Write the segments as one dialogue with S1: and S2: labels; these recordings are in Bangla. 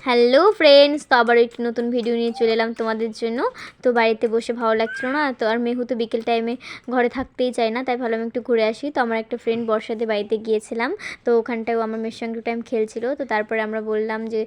S1: হ্যালো ফ্রেন্ডস, তো আবার একটি নতুন ভিডিও নিয়ে চলে এলাম তোমাদের জন্য। তো বাড়িতে বসে ভালো লাগছিল না, তো আর মেহু তো বিকেল টাইমে ঘরে থাকতেই চায় না, তাই ভাবলাম একটু ঘুরে আসি। তো আমার একটা ফ্রেন্ড বর্ষাতে বাড়িতে গিয়েছিলাম, তো ওখানটাও আমার মেয়ের সঙ্গে টাইম খেলছিল। তো তারপরে আমরা বললাম যে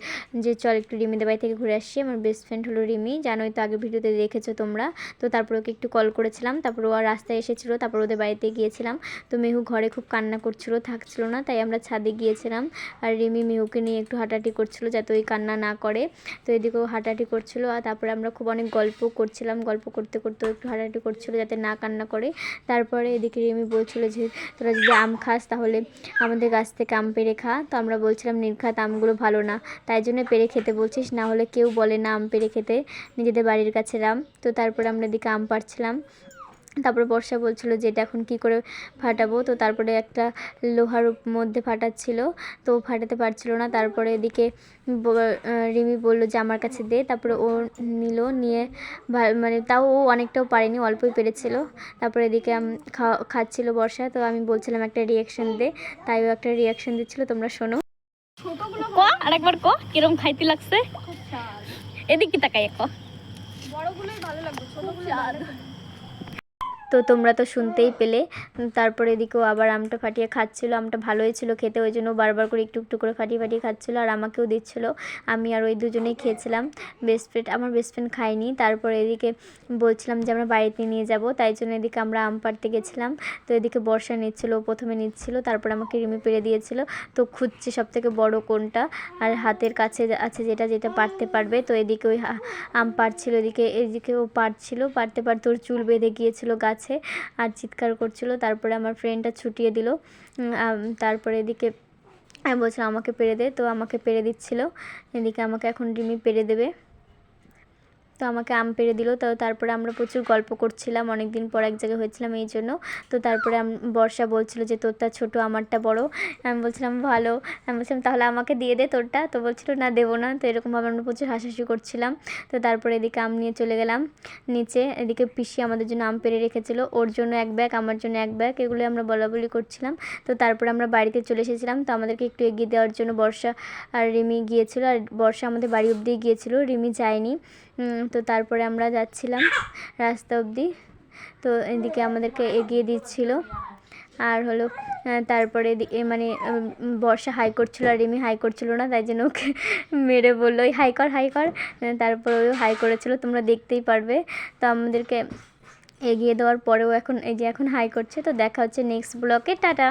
S1: যে চল একটু রিমিদের বাড়ি থেকে ঘুরে আসি। আমার বেস্ট ফ্রেন্ড হলো রিমি, জানোই তো, আগের ভিডিওতে দেখেছো তোমরা। তো তারপরে ওকে একটু কল করেছিলাম, তারপর ও আর রাস্তায় এসেছিলো, তারপর ওদের বাড়িতে গিয়েছিলাম। তো মেহু ঘরে খুব কান্না করছিল, থাকছিল না, তাই আমরা ছাদে গিয়েছিলাম। আর রিমি মেহুকে নিয়ে একটু হাঁটাহাঁটি করছিল যাতে ওই কান্না না করে। তো এদিকেও হাঁটাহাঁটি করছিল, আর তারপরে আমরা খুব অনেক গল্প করছিলাম, গল্প করতে করতে একটু হাঁটাহাঁটি করছিল যাতে না কান্না করে। তারপরে এদিকে রিমি বলছিল যে তোরা যদি আম খাস তাহলে আমাদের গাছ থেকে আম পেড়ে খা। তো আমরা বলছিলাম নির্ঘাত আমগুলো ভালো না, তাই জন্য পেড়ে খেতে বলছিস, না হলে কেউ বলে না আম পেড়ে খেতে, নিজেদের বাড়ির কাছে আম। তো তারপরে আমরা এদিকে আম পাড়ছিলাম। তারপরে বর্ষা বলছিল যে এটা এখন কী করে ফাটাবো। তো তারপরে একটা লোহার মধ্যে ফাটাচ্ছিল, তো ফাটাতে পারছিল না। তারপরে এদিকে রিমি বললো যে আমার কাছে দে, তারপরে ও নিল, নিয়ে মানে তাও ও অনেকটাও পারেনি, অল্পই পেরেছিল। তারপরে এদিকে খাচ্ছিল বর্ষা, তো আমি বলছিলাম একটা রিয়াকশান দে, তাই ও একটা রিয়াকশান দিচ্ছিলো, তোমরা শোনো। আরেকবার ক কিরম খাইতে লাগছে, এদিকে তাকাই ক। বড়গুলোই ভালো লাগবে, ছোটগুলো তো তোমরা তো শুনতেই পেলে। তারপরে এদিকেও আবার আমটা ফাটিয়ে খাচ্ছিলো, আমটা ভালোই ছিল খেতে, ওই জন্য বারবার করে একটু একটু করে ফাটিয়ে ফাটিয়ে খাচ্ছিলো, আর আমাকেও দিচ্ছিলো। আমি আর ওই দুজনেই খেয়েছিলাম, আমার বেস্ট ফ্রেন্ড খাইনি। তারপরে এদিকে বলছিলাম যে আমরা বাড়িতে নিয়ে যাব, তাই জন্য এদিকে আমরা আম পাড়তে গেছিলাম। তো এদিকে বর্ষা নিচ্ছিলো, প্রথমে নিচ্ছিলো, তারপর আমাকে রিমি পেড়ে দিয়েছিল। তো খুঁজছে সব থেকে বড়ো কোনটা, আর হাতের কাছে আছে যেটা যেটা পারতে পারবে। তো এদিকে ওই আম পাড়ছিল, এদিকে ও পাড়ছিল, পারতে পারতে ওর চুল বেঁধে গিয়েছিলো গাছে, আর চিৎকার করছিল। তারপরে আমার ফ্রেন্ডটা ছুটিয়ে দিল। তারপরে এদিকে আমি বলছিলাম আমাকে পেড়ে দে, তো আমাকে পেড়ে দিচ্ছিল। এদিকে আমাকে এখন রিমি পেড়ে দেবে, তো আমাকে আম পেড়ে দিল। তো তারপরে আমরা প্রচুর গল্প করছিলাম, অনেক দিন পর এক জায়গায় হয়েছিলাম এই জন্য। তো তারপরে বর্ষা বলছিল যে তোরটা ছোটো আমারটা বড়। আমি বলছিলাম ভালো, আমি বলছিলাম তাহলে আমাকে দিয়ে দে তোরটা, তো বলছিল না দেবো না। তো এরকমভাবে আমরা প্রচুর হাসাহাসি করছিলাম। তো তারপরে এদিকে আম নিয়ে চলে গেলাম নিচে। এদিকে পিসি আমাদের জন্য আম পেড়ে রেখেছিল, ওর জন্য এক ব্যাগ, আমার জন্য এক ব্যাগ, এগুলো আমরা বলাবলি করছিলাম। তো তারপরে আমরা বাড়িতে চলে এসেছিলাম। তো আমাদেরকে একটু এগিয়ে দেওয়ার জন্য বর্ষা আর রিমি গিয়েছিলো, আর বর্ষা আমাদের বাড়ি অবধি গিয়েছিলো, রিমি যায়নি। তো তারপরে আমরা যাচ্ছিলাম রাস্তা অবধি, তো এদিকে আমাদেরকে এগিয়ে দিচ্ছিল। আর হলো তারপরে মানে বর্ষা হাই করছিল আর রিমি হাই করছিল না, তাই জন্য ওকে মেরে বললো ওই হাই কর হাই কর। তারপর ওই হাই করেছিল, তোমরা দেখতেই পারবে। তো আমাদেরকে এগিয়ে দেওয়ার পরেও এখন এই যে এখন হাই করছে। তো দেখা হচ্ছে নেক্সট ব্লকে, টাটা।